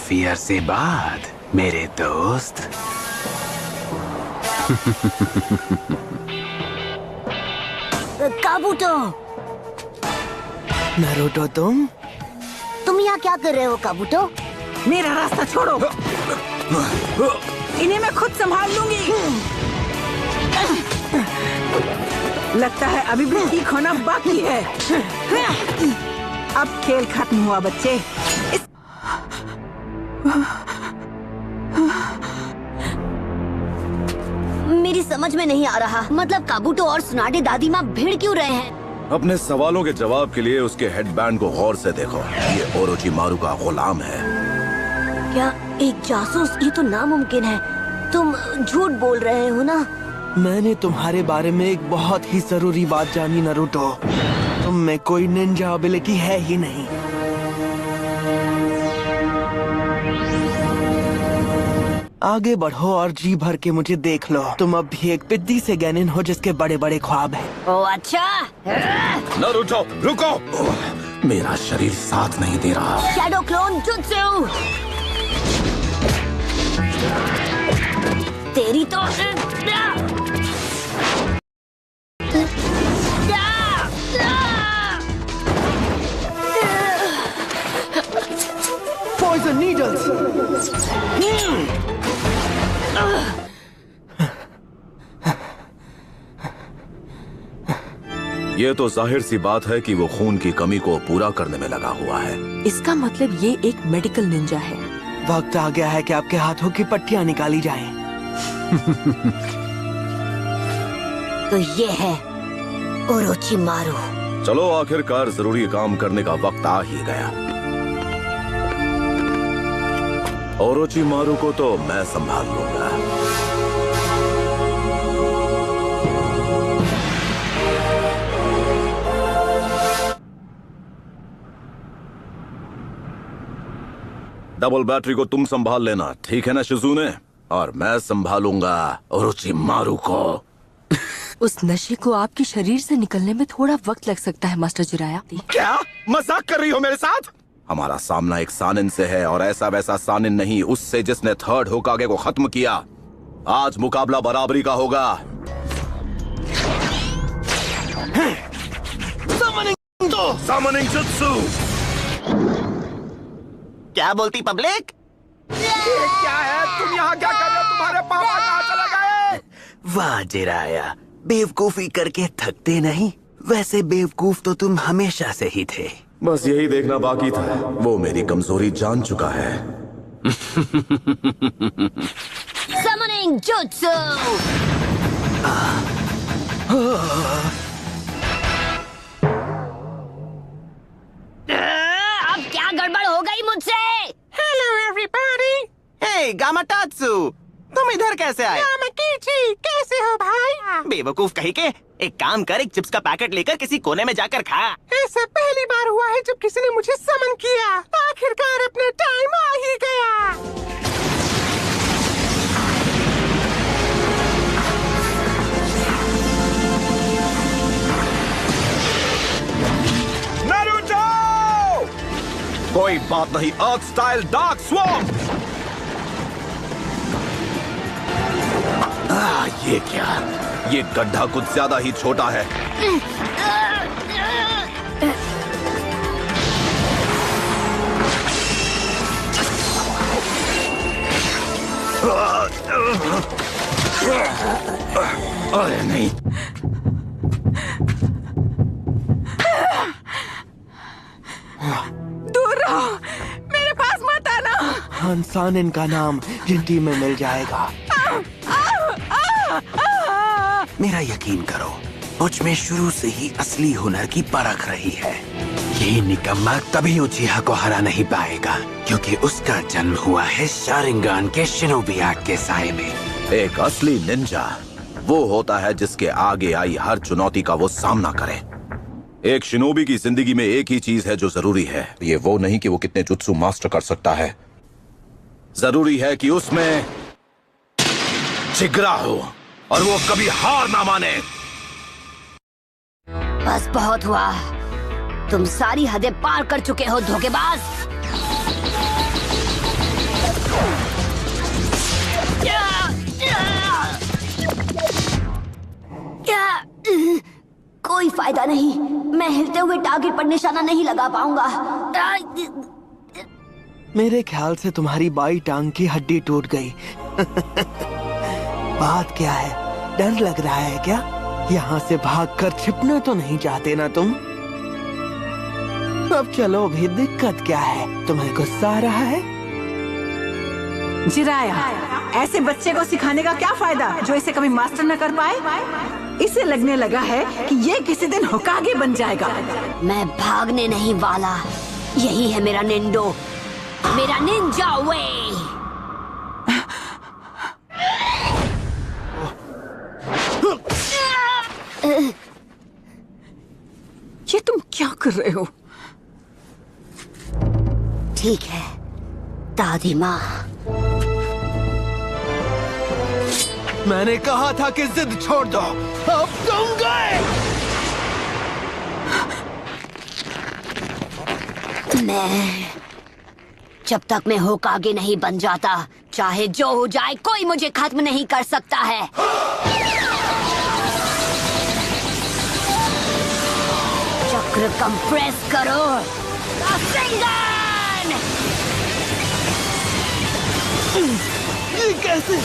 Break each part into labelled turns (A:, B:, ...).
A: काफी अरसे बाद मेरे दोस्त।
B: काबूतो।
C: नारुतो
B: तुम यहाँ क्या कर रहे हो काबूतो?
D: मेरा रास्ता छोड़ो। इन्हें मैं खुद संभाल लूंगी। लगता है अभी भी ठीक होना बाकी है। अब खेल खत्म हुआ बच्चे।
B: मेरी समझ में नहीं आ रहा, मतलब काबूतो और सुनाडे दादी माँ भिड़ क्यों रहे हैं?
E: अपने सवालों के जवाब के लिए उसके हेडबैंड को गौर से देखो। ये ओरोचिमारू का गुलाम है।
B: क्या एक जासूस? ये तो नामुमकिन है। तुम झूठ बोल रहे हो ना?
C: मैंने तुम्हारे बारे में एक बहुत ही जरूरी बात जानी नारुतो। तुम में कोई निंजा एबिलिटी है ही नहीं। आगे बढ़ो और जी भर के मुझे देख लो। तुम अब भी एक पिद्दी से गैनिन हो जिसके बड़े बड़े ख्वाब हैं।
B: ओ अच्छा।
E: नारुतो रुको, मेरा शरीर साथ नहीं दे रहा।
B: Shadow clone jutsu. तेरी तो
C: Poison needles।
E: ये तो जाहिर सी बात है कि वो खून की कमी को पूरा करने में लगा हुआ है।
D: इसका मतलब ये एक मेडिकल निंजा है।
C: वक्त आ गया है कि आपके हाथों की पट्टियां निकाली जाएं।
B: तो ये है ओरोचिमारू।
E: चलो आखिरकार जरूरी काम करने का वक्त आ ही गया। ओरोचिमारू को तो मैं संभाल लूंगा। डबल बैटरी को तुम संभाल लेना, ठीक है ना शिजुने? और मैं संभालूंगा ओरोचिमारू को।
D: उस नशे को आपके शरीर से निकलने में थोड़ा वक्त लग सकता है मास्टर जिराया।
E: क्या मजाक कर रही हो मेरे साथ? हमारा सामना एक सानिन से है, और ऐसा वैसा सानिन नहीं, उससे जिसने थर्ड होकागे को खत्म किया। आज मुकाबला बराबरी का होगा। Summoning jutsu.
F: क्या बोलती पब्लिक?
A: क्या है? तुम यहाँ क्या कर रहे हो? तुम्हारे पापा कहाँ चले गए?
C: वाह जिराया, बेवकूफी करके थकते नहीं। वैसे बेवकूफ तो तुम हमेशा से ही थे।
E: बस यही देखना बाकी था। वो मेरी कमजोरी जान चुका है।
B: Summoning jutsu. अब क्या गड़बड़ हो गई मुझसे?
F: Hello everybody. हे गामाटात्सु, तुम इधर कैसे आए? गामाकीची, कैसे हो भाई? बेवकूफ कहीं के। एक काम कर, एक चिप्स का पैकेट लेकर किसी कोने में जाकर खा। ऐसा पहली बार हुआ है जब किसी ने मुझे समन किया। आखिरकार अपना टाइम आ ही गया।
E: नारुतो! कोई बात नहीं, अर्थ स्टाइल डार्क स्वॉर्म। ये क्या? ये गड्ढा कुछ ज्यादा ही छोटा है। अरे नहीं।
D: दूर रहो, मेरे पास मत आना।
C: हंसान इनका नाम जिंटी में मिल जाएगा। मेरा यकीन करो, मुझ में शुरू से ही असली हुनर की परख रही है। ये निकम्मा कभी उचिहा को हरा नहीं पाएगा, क्योंकि उसका जन्म हुआ है शारिंगान के शिनोबी आर्ट के साए में।
E: एक असली निंजा वो होता है जिसके आगे आई हर चुनौती का वो सामना करे। एक शिनोबी की जिंदगी में एक ही चीज है जो जरूरी है। ये वो नहीं कि वो कितने जुत्सु मास्टर कर सकता है, जरूरी है कि उसमें जिगरा हो और वो कभी हार ना माने।
B: बस बहुत हुआ, तुम सारी हदें पार कर चुके हो धोखेबाज। कोई फायदा नहीं। मैं हिलते हुए टारगेट पर निशाना नहीं लगा पाऊंगा।
A: मेरे ख्याल से तुम्हारी बाई टांग की हड्डी टूट गई। बात क्या है, डर लग रहा है क्या? यहाँ से भागकर छिपना तो नहीं चाहते ना तुम? अब चलो भी, दिक्कत क्या है? तुम्हें गुस्सा आ रहा है?
G: जिराया, ऐसे बच्चे को सिखाने का क्या फायदा जो इसे कभी मास्टर न कर पाए? इसे लगने लगा है कि ये किसी दिन होकागे बन जाएगा।
B: मैं भागने नहीं वाला। यही है मेरा निंडो, मेरा निंजा वे।
G: ये तुम क्या कर रहे हो?
B: ठीक है दादी माँ।
A: मैंने कहा था कि जिद छोड़ दो। अब तुम गए।
B: जब तक मैं होकागे नहीं बन जाता, चाहे जो हो जाए, कोई मुझे खत्म नहीं कर सकता है। चक्र कंप्रेस करो। रासेंगन!
A: ये कैसे?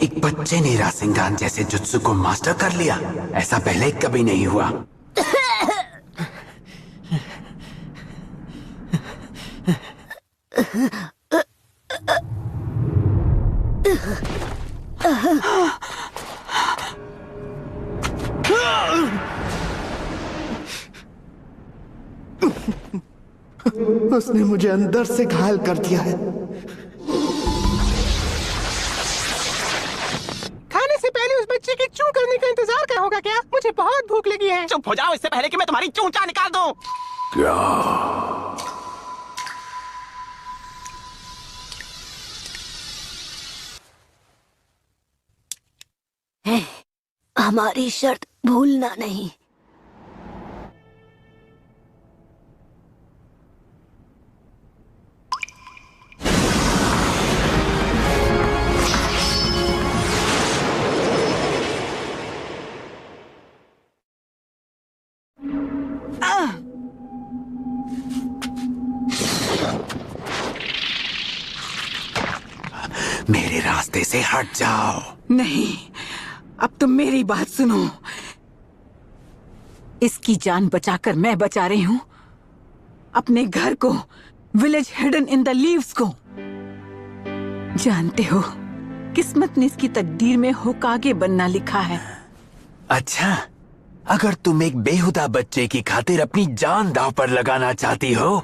C: एक बच्चे ने रासेंगान जैसे जुत्सु को मास्टर कर लिया। ऐसा पहले कभी नहीं हुआ।
A: उसने मुझे अंदर से घायल कर दिया है।
F: खाने से पहले उस बच्चे की चूं करने का इंतजार क्या होगा क्या? मुझे बहुत भूख लगी है। चुप हो जाओ इससे पहले कि मैं तुम्हारी चूंचा निकाल दूं।
C: क्या?
B: हमारी शर्त भूलना नहीं।
C: मेरे रास्ते से हट जाओ।
G: नहीं, अब तुम मेरी बात सुनो। इसकी जान बचाकर मैं बचा रही हूँ अपने घर को, village hidden in the leaves को। जानते हो, किस्मत ने इसकी तकदीर में होकागे बनना लिखा है।
C: अच्छा, अगर तुम एक बेहुदा बच्चे की खातिर अपनी जान दांव पर लगाना चाहती हो,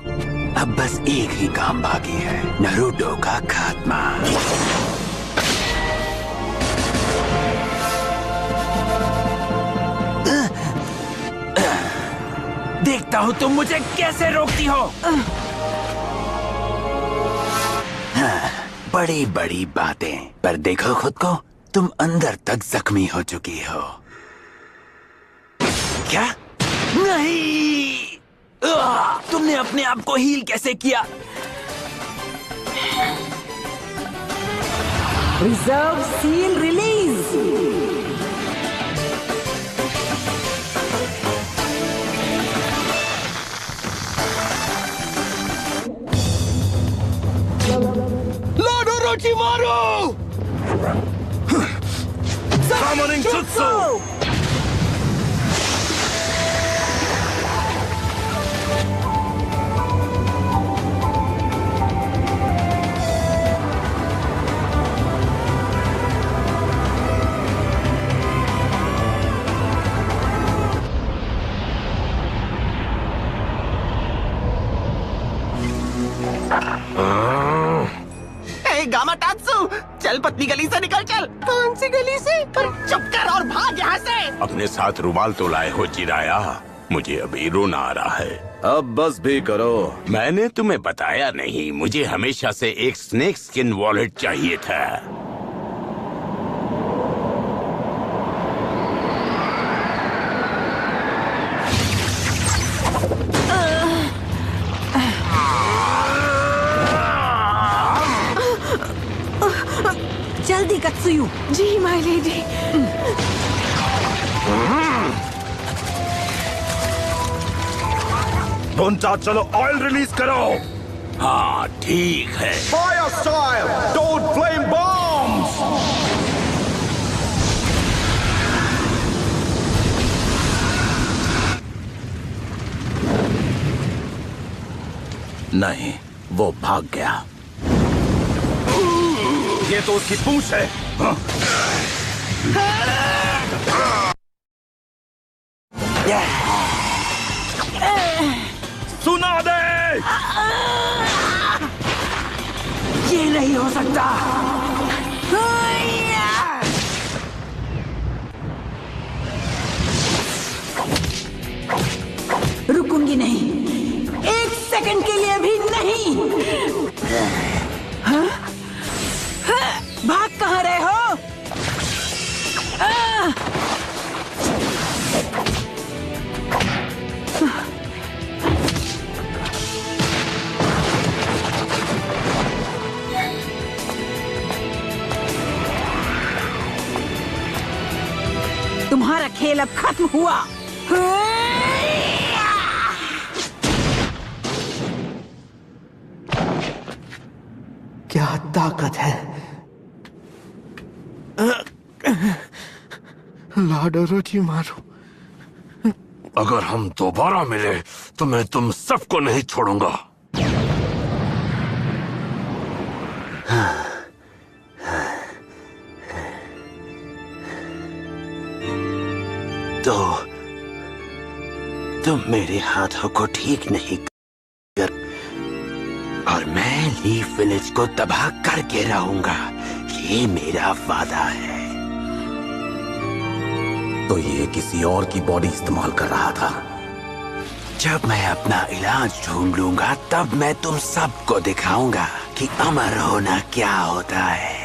C: अब बस एक ही काम बाकी है, नारुतो का खात्मा। देखता हूँ तुम मुझे कैसे रोकती हो। हाँ, बड़ी बड़ी बातें, पर देखो खुद को, तुम अंदर तक जख्मी हो चुकी हो। क्या? नहीं! तुमने अपने आप को हील कैसे किया?
G: Reserve seal release.
A: Lord Orochimaru!
E: Summoning Jutsu!
F: गामाटात्सु, चल पतली गली से निकल चल। कौन सी गली से? चुप कर और भाग यहाँ से।
H: अपने साथ रुमाल तो लाए हो जिराया, मुझे अभी रोना आ रहा है।
E: अब बस भी करो।
H: मैंने तुम्हें बताया नहीं, मुझे हमेशा से एक स्नेक स्किन वॉलेट चाहिए था।
G: जल्दी कत्सुयु।
D: जी माय लेडी।
E: ढोंचा चलो, ऑयल रिलीज करो।
H: हाँ ठीक है।
E: Fire style, don't flame bombs. नहीं, वो भाग गया। ये तो उसकी पूंछ है। हाँ? सुना दे।
G: ये नहीं हो सकता। रुकूंगी नहीं, एक सेकंड के लिए भी नहीं। हाँ? हाँ? भाग कहाँ रहे हो? तुम्हारा खेल अब खत्म हुआ।
A: क्या ताकत है। लॉर्ड ओरोचिमारू,
I: अगर हम दोबारा मिले तो मैं तुम सबको नहीं छोड़ूंगा।
C: तो तुम मेरे हाथों को ठीक नहीं कर, और मैं लीफ विलेज को तबाह करके रहूंगा। ये मेरा वादा है।
E: तो ये किसी और की बॉडी इस्तेमाल कर रहा था।
C: जब मैं अपना इलाज ढूंढ लूंगा तब मैं तुम सबको दिखाऊंगा कि अमर होना क्या होता है।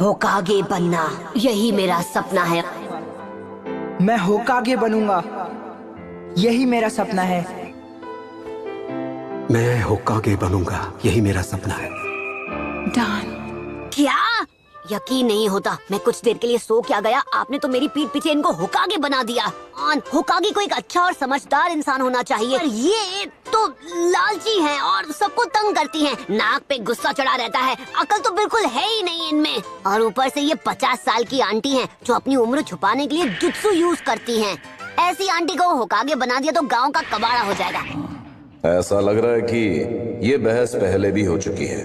B: होकागे बनना, यही मेरा सपना है।
J: मैं होकागे बनूंगा, यही मेरा सपना है।
C: मैं होकागे बनूंगा, यही मेरा सपना है।
D: डॉन,
B: क्या? यकीन नहीं होता, मैं कुछ देर के लिए सो क्या गया। आपने तो मेरी पीठ पीछे इनको होकागे बना दिया। होकागे को एक अच्छा और समझदार इंसान होना चाहिए, और ये तो लालची हैं और सबको तंग करती हैं। नाक पे गुस्सा चढ़ा रहता है, अकल तो बिल्कुल है ही नहीं इनमें। और ऊपर से ये 50 साल की आंटी हैं जो अपनी उम्र छुपाने के लिए जुत्सु यूज करती हैं। ऐसी आंटी को होकागे बना दिया तो गाँव का कबाड़ा हो जाएगा।
E: ऐसा लग रहा है कि ये बहस पहले भी हो चुकी है।